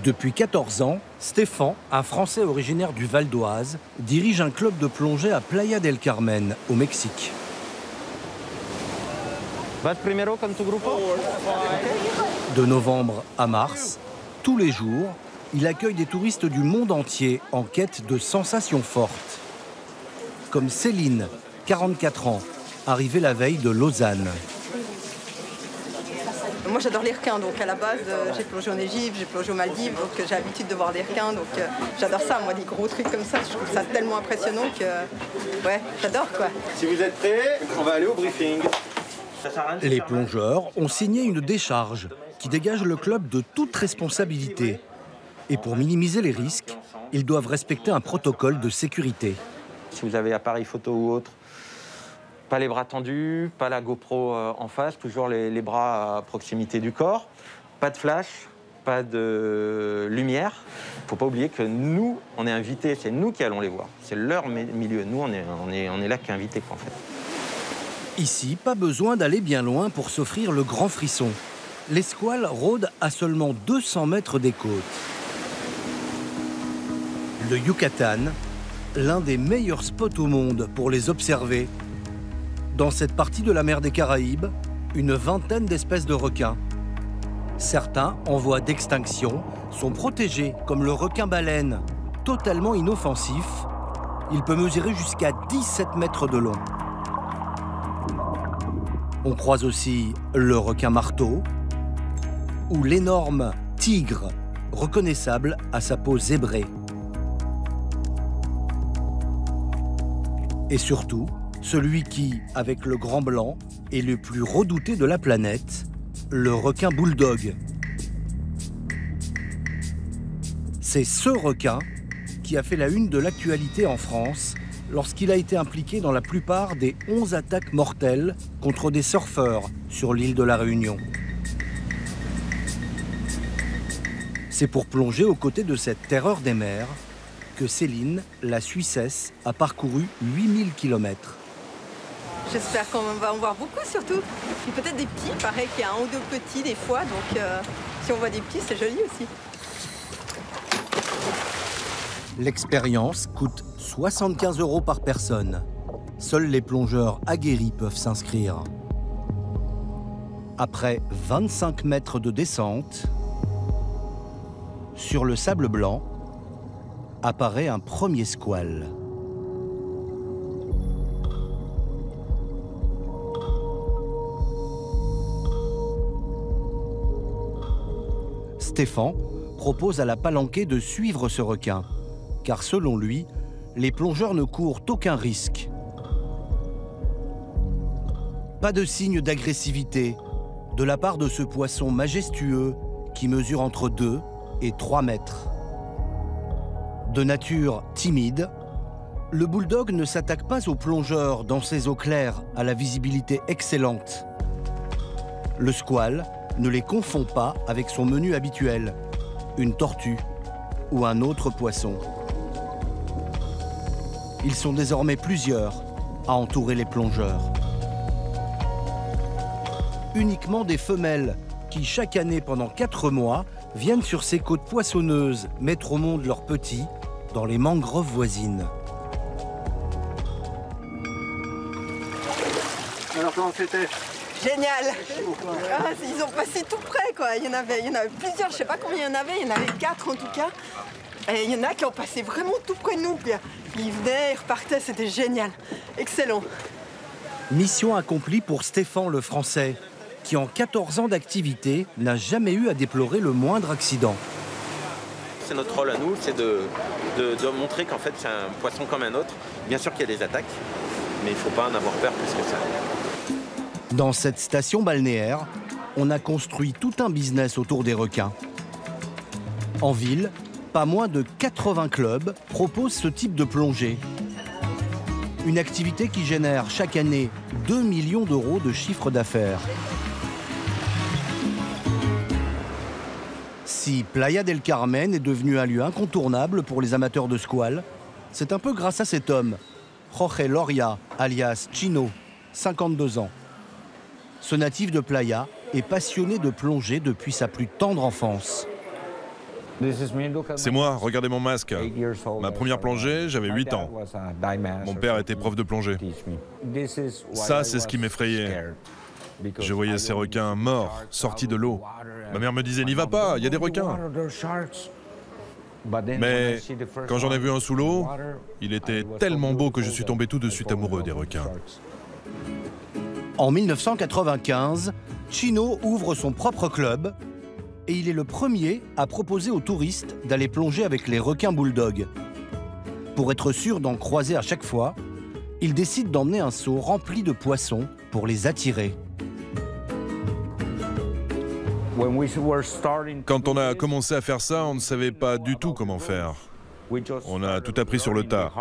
Depuis 14 ans, Stéphane, un Français originaire du Val d'Oise, dirige un club de plongée à Playa del Carmen, au Mexique. De novembre à mars, tous les jours, il accueille des touristes du monde entier en quête de sensations fortes. Comme Céline, 44 ans, arrivée la veille de Lausanne. Moi j'adore les requins, donc à la base j'ai plongé en Égypte, j'ai plongé aux Maldives, donc j'ai l'habitude de voir des requins, donc j'adore ça, moi des gros trucs comme ça, je trouve ça tellement impressionnant que ouais, j'adore quoi. Si vous êtes prêts, on va aller au briefing. Les plongeurs ont signé une décharge qui dégage le club de toute responsabilité. Et pour minimiser les risques, ils doivent respecter un protocole de sécurité. Si vous avez appareil photo ou autre, pas les bras tendus, pas la GoPro en face, toujours les bras à proximité du corps, pas de flash, pas de lumière. Il ne faut pas oublier que nous, on est invités, c'est nous qui allons les voir. C'est leur milieu, nous on est là qu'invités en fait. Ici, pas besoin d'aller bien loin pour s'offrir le grand frisson. Les squales rôdent à seulement 200 mètres des côtes. Le Yucatan, l'un des meilleurs spots au monde pour les observer. Dans cette partie de la mer des Caraïbes, une vingtaine d'espèces de requins. Certains, en voie d'extinction, sont protégés, comme le requin-baleine, totalement inoffensif. Il peut mesurer jusqu'à 17 mètres de long. On croise aussi le requin-marteau ou l'énorme tigre, reconnaissable à sa peau zébrée. Et surtout, celui qui, avec le grand blanc, est le plus redouté de la planète, le requin bulldog. C'est ce requin qui a fait la une de l'actualité en France lorsqu'il a été impliqué dans la plupart des 11 attaques mortelles contre des surfeurs sur l'île de la Réunion. C'est pour plonger aux côtés de cette terreur des mers que Céline, la Suissesse, a parcouru 8000 km. J'espère qu'on va en voir beaucoup surtout. Et peut-être des petits, pareil qu'il y a un ou deux petits des fois, donc si on voit des petits, c'est joli aussi. L'expérience coûte 75 € par personne. Seuls les plongeurs aguerris peuvent s'inscrire. Après 25 mètres de descente, sur le sable blanc, apparaît un premier squale. Stéphane propose à la palanquée de suivre ce requin, car selon lui, les plongeurs ne courent aucun risque. Pas de signe d'agressivité de la part de ce poisson majestueux qui mesure entre 2 et 3 mètres. De nature timide, le bulldog ne s'attaque pas aux plongeurs dans ces eaux claires à la visibilité excellente. Le squale ne les confond pas avec son menu habituel, une tortue ou un autre poisson. Ils sont désormais plusieurs à entourer les plongeurs. Uniquement des femelles qui, chaque année pendant 4 mois, viennent sur ces côtes poissonneuses mettre au monde leurs petits dans les mangroves voisines. Alors comment c'était? Génial. Ah, ils ont passé tout près quoi. Il y en avait plusieurs, je sais pas combien il y en avait 4 en tout cas. Et il y en a qui ont passé vraiment tout près de nous. Ils venaient, ils repartaient, c'était génial. Excellent. Mission accomplie pour Stéphane le Français, qui en 14 ans d'activité n'a jamais eu à déplorer le moindre accident. C'est notre rôle à nous, c'est de montrer qu'en fait c'est un poisson comme un autre. Bien sûr qu'il y a des attaques, mais il ne faut pas en avoir peur plus que ça. Dans cette station balnéaire, on a construit tout un business autour des requins. En ville, pas moins de 80 clubs proposent ce type de plongée. Une activité qui génère chaque année 2 millions d'euros de chiffre d'affaires. Si Playa del Carmen est devenu un lieu incontournable pour les amateurs de squale, c'est un peu grâce à cet homme, Jorge Loria, alias Chino, 52 ans. Ce natif de Playa est passionné de plongée depuis sa plus tendre enfance. C'est moi, regardez mon masque. Ma première plongée, j'avais 8 ans. Mon père était prof de plongée. Ça, c'est ce qui m'effrayait. Je voyais ces requins morts, sortis de l'eau. Ma mère me disait, n'y va pas, il y a des requins. Mais quand j'en ai vu un sous l'eau, il était tellement beau que je suis tombé tout de suite amoureux des requins. En 1995, Chino ouvre son propre club et il est le premier à proposer aux touristes d'aller plonger avec les requins bulldogs. Pour être sûr d'en croiser à chaque fois, il décide d'emmener un seau rempli de poissons pour les attirer. Quand on a commencé à faire ça, on ne savait pas du tout comment faire. On a tout appris sur le tas.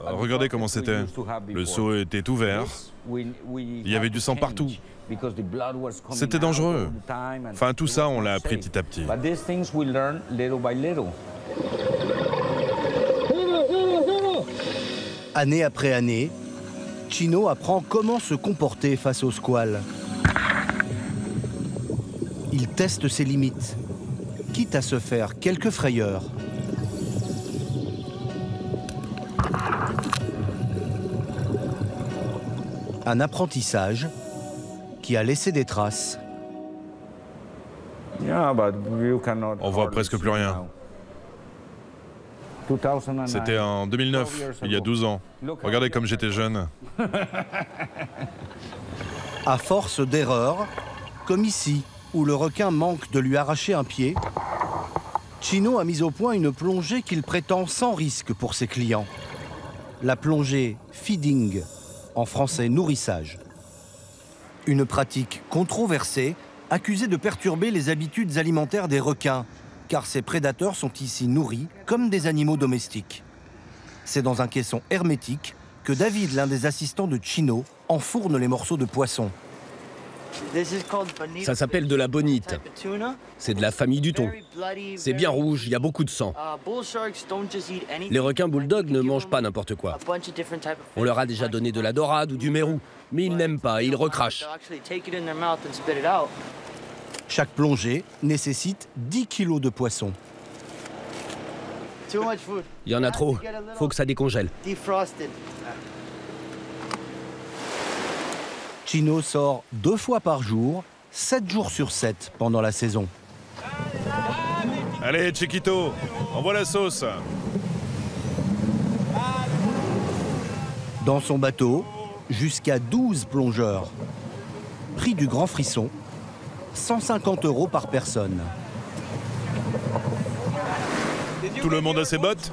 Regardez comment c'était. Le seau était ouvert. Il y avait du sang partout. C'était dangereux. Enfin, tout ça, on l'a appris petit à petit. Année après année, Chino apprend comment se comporter face aux squales. Il teste ses limites, quitte à se faire quelques frayeurs. Un apprentissage qui a laissé des traces. On voit presque plus rien. C'était en 2009, il y a 12 ans. Regardez comme j'étais jeune. À force d'erreurs, comme ici, où le requin manque de lui arracher un pied, Chino a mis au point une plongée qu'il prétend sans risque pour ses clients. La plongée feeding, en français nourrissage. Une pratique controversée, accusée de perturber les habitudes alimentaires des requins, car ces prédateurs sont ici nourris comme des animaux domestiques. C'est dans un caisson hermétique que David, l'un des assistants de Chino, enfourne les morceaux de poisson. Ça s'appelle de la bonite. C'est de la famille du thon. C'est bien rouge, il y a beaucoup de sang. Les requins bulldogs ne mangent pas n'importe quoi. On leur a déjà donné de la dorade ou du mérou, mais ils n'aiment pas et ils recrachent. Chaque plongée nécessite 10 kilos de poisson. Il y en a trop, faut que ça décongèle. Chino sort 2 fois par jour, 7 jours sur 7 pendant la saison. Allez, Chiquito, envoie la sauce. Dans son bateau, jusqu'à 12 plongeurs. Prix du grand frisson, 150 € par personne. Tout le monde a ses bottes?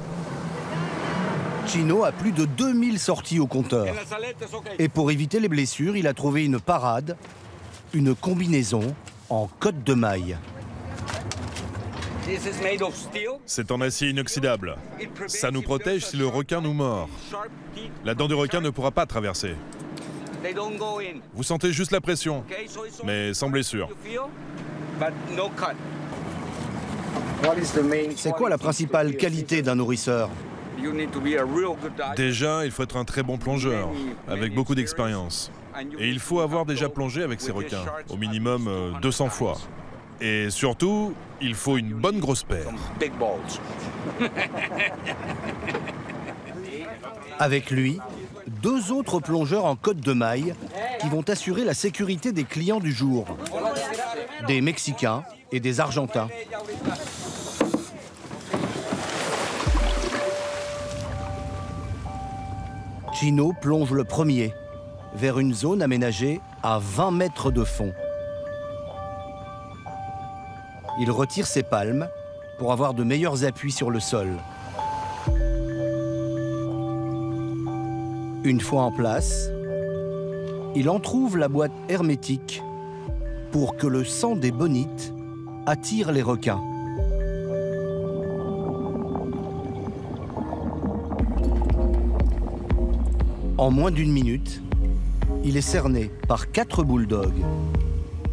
Chino a plus de 2000 sorties au compteur. Et pour éviter les blessures, il a trouvé une parade, une combinaison en cotte de maille. C'est en acier inoxydable. Ça nous protège si le requin nous mord. La dent du requin ne pourra pas traverser. Vous sentez juste la pression, mais sans blessure. C'est quoi la principale qualité d'un nourrisseur? Déjà, il faut être un très bon plongeur, avec beaucoup d'expérience. Et il faut avoir déjà plongé avec ces requins, au minimum 200 fois. Et surtout, il faut une bonne grosse paire. Avec lui, 2 autres plongeurs en cotte de maille qui vont assurer la sécurité des clients du jour. Des Mexicains et des Argentins. Chino plonge le premier vers une zone aménagée à 20 mètres de fond. Il retire ses palmes pour avoir de meilleurs appuis sur le sol. Une fois en place, il entrouvre la boîte hermétique pour que le sang des bonites attire les requins. En moins d'1 minute, il est cerné par 4 bulldogs,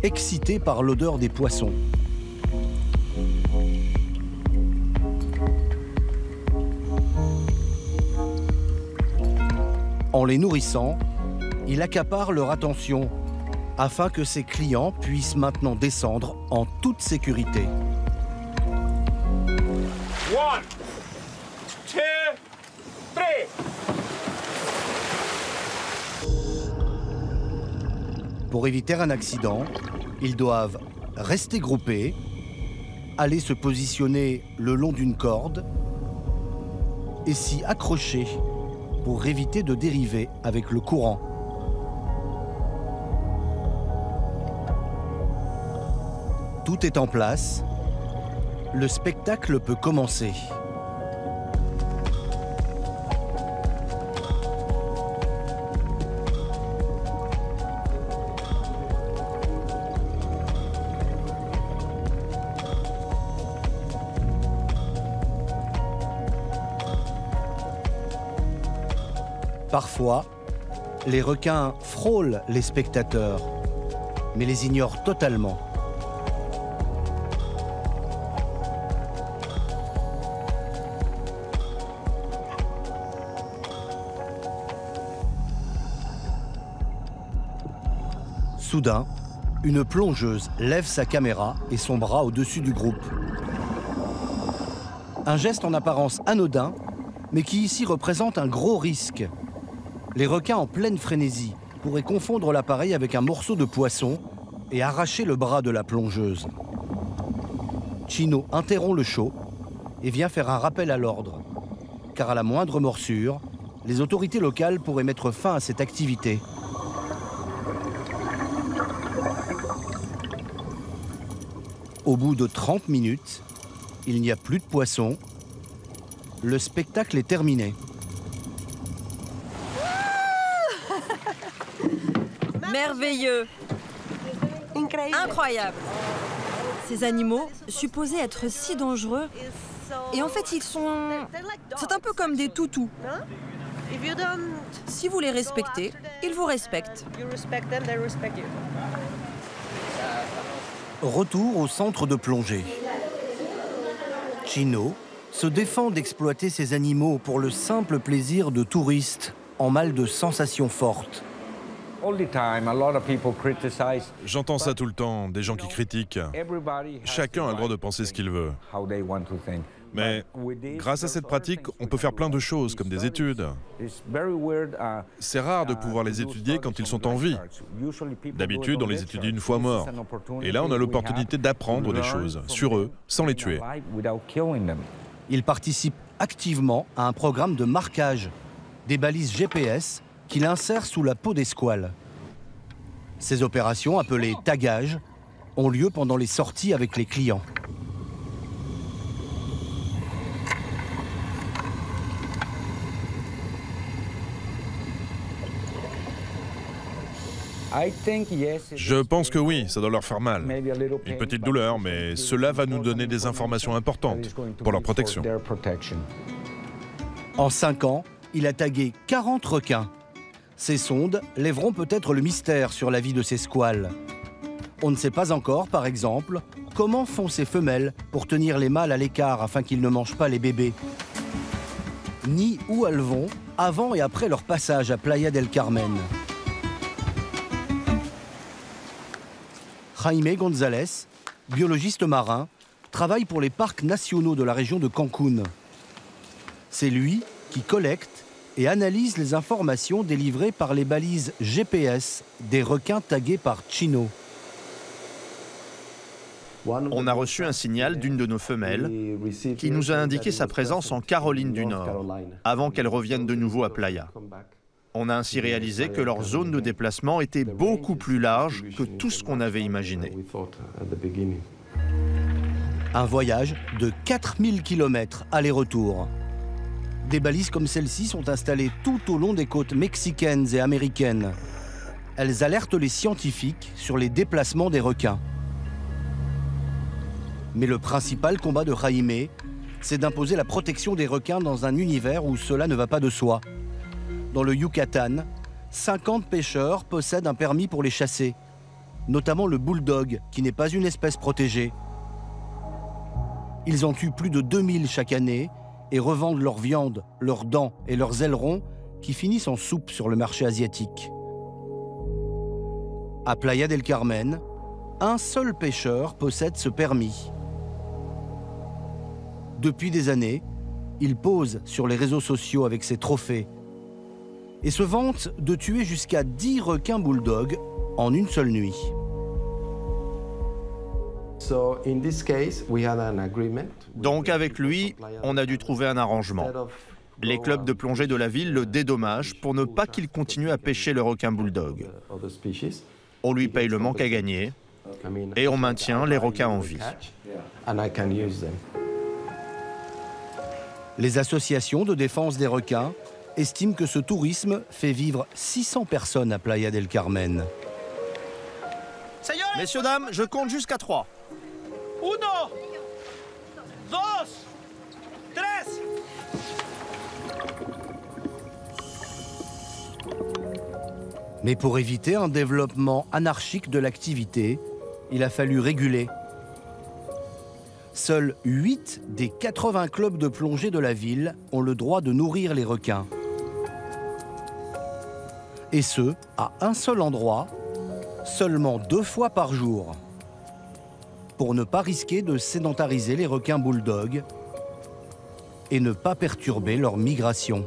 excités par l'odeur des poissons. En les nourrissant, il accapare leur attention afin que ses clients puissent maintenant descendre en toute sécurité. 1, 2, 3. Pour éviter un accident, ils doivent rester groupés, aller se positionner le long d'une corde et s'y accrocher pour éviter de dériver avec le courant. Tout est en place. Le spectacle peut commencer. Parfois, les requins frôlent les spectateurs, mais les ignorent totalement. Soudain, une plongeuse lève sa caméra et son bras au-dessus du groupe. Un geste en apparence anodin, mais qui ici représente un gros risque. Les requins en pleine frénésie pourraient confondre l'appareil avec un morceau de poisson et arracher le bras de la plongeuse. Chino interrompt le show et vient faire un rappel à l'ordre, car à la moindre morsure, les autorités locales pourraient mettre fin à cette activité. Au bout de 30 minutes, il n'y a plus de poissons. Le spectacle est terminé. Merveilleux! Incroyable! Ces animaux, supposés être si dangereux, et en fait ils sont... C'est un peu comme des toutous. Si vous les respectez, ils vous respectent. Retour au centre de plongée. Chino se défend d'exploiter ces animaux pour le simple plaisir de touristes en mal de sensations fortes. J'entends ça tout le temps, des gens qui critiquent. Chacun a le droit de penser ce qu'il veut. Mais grâce à cette pratique, on peut faire plein de choses, comme des études. C'est rare de pouvoir les étudier quand ils sont en vie. D'habitude, on les étudie une fois morts. Et là, on a l'opportunité d'apprendre des choses sur eux, sans les tuer. Il participe activement à un programme de marquage, des balises GPS qu'il insère sous la peau des squales. Ces opérations, appelées tagages, ont lieu pendant les sorties avec les clients. Je pense que oui, ça doit leur faire mal. Une petite douleur, mais cela va nous donner des informations importantes pour leur protection. En 5 ans, il a tagué 40 requins. Ces sondes lèveront peut-être le mystère sur la vie de ces squales. On ne sait pas encore, par exemple, comment font ces femelles pour tenir les mâles à l'écart afin qu'ils ne mangent pas les bébés. Ni où elles vont avant et après leur passage à Playa del Carmen. Jaime González, biologiste marin, travaille pour les parcs nationaux de la région de Cancún. C'est lui qui collecte et analyse les informations délivrées par les balises GPS des requins tagués par Chino. On a reçu un signal d'une de nos femelles qui nous a indiqué sa présence en Caroline du Nord, avant qu'elle revienne de nouveau à Playa. On a ainsi réalisé que leur zone de déplacement était beaucoup plus large que tout ce qu'on avait imaginé. Un voyage de 4000 km aller-retour. Des balises comme celle-ci sont installées tout au long des côtes mexicaines et américaines. Elles alertent les scientifiques sur les déplacements des requins. Mais le principal combat de Jaime, c'est d'imposer la protection des requins dans un univers où cela ne va pas de soi. Dans le Yucatan, 50 pêcheurs possèdent un permis pour les chasser, notamment le bulldog, qui n'est pas une espèce protégée. Ils en tuent plus de 2000 chaque année et revendent leur viande, leurs dents et leurs ailerons qui finissent en soupe sur le marché asiatique. À Playa del Carmen, un seul pêcheur possède ce permis. Depuis des années, il pose sur les réseaux sociaux avec ses trophées et se vante de tuer jusqu'à 10 requins bulldogs en une seule nuit. Donc avec lui, on a dû trouver un arrangement. Les clubs de plongée de la ville le dédommagent pour ne pas qu'il continue à pêcher le requin bulldog. On lui paye le manque à gagner et on maintient les requins en vie. Les associations de défense des requins estiment que ce tourisme fait vivre 600 personnes à Playa del Carmen. Messieurs, dames, je compte jusqu'à 3. 1, 2, 3. Mais pour éviter un développement anarchique de l'activité, il a fallu réguler. Seuls 8 des 80 clubs de plongée de la ville ont le droit de nourrir les requins. Et ce, à un seul endroit, seulement 2 fois par jour, pour ne pas risquer de sédentariser les requins bulldogs et ne pas perturber leur migration.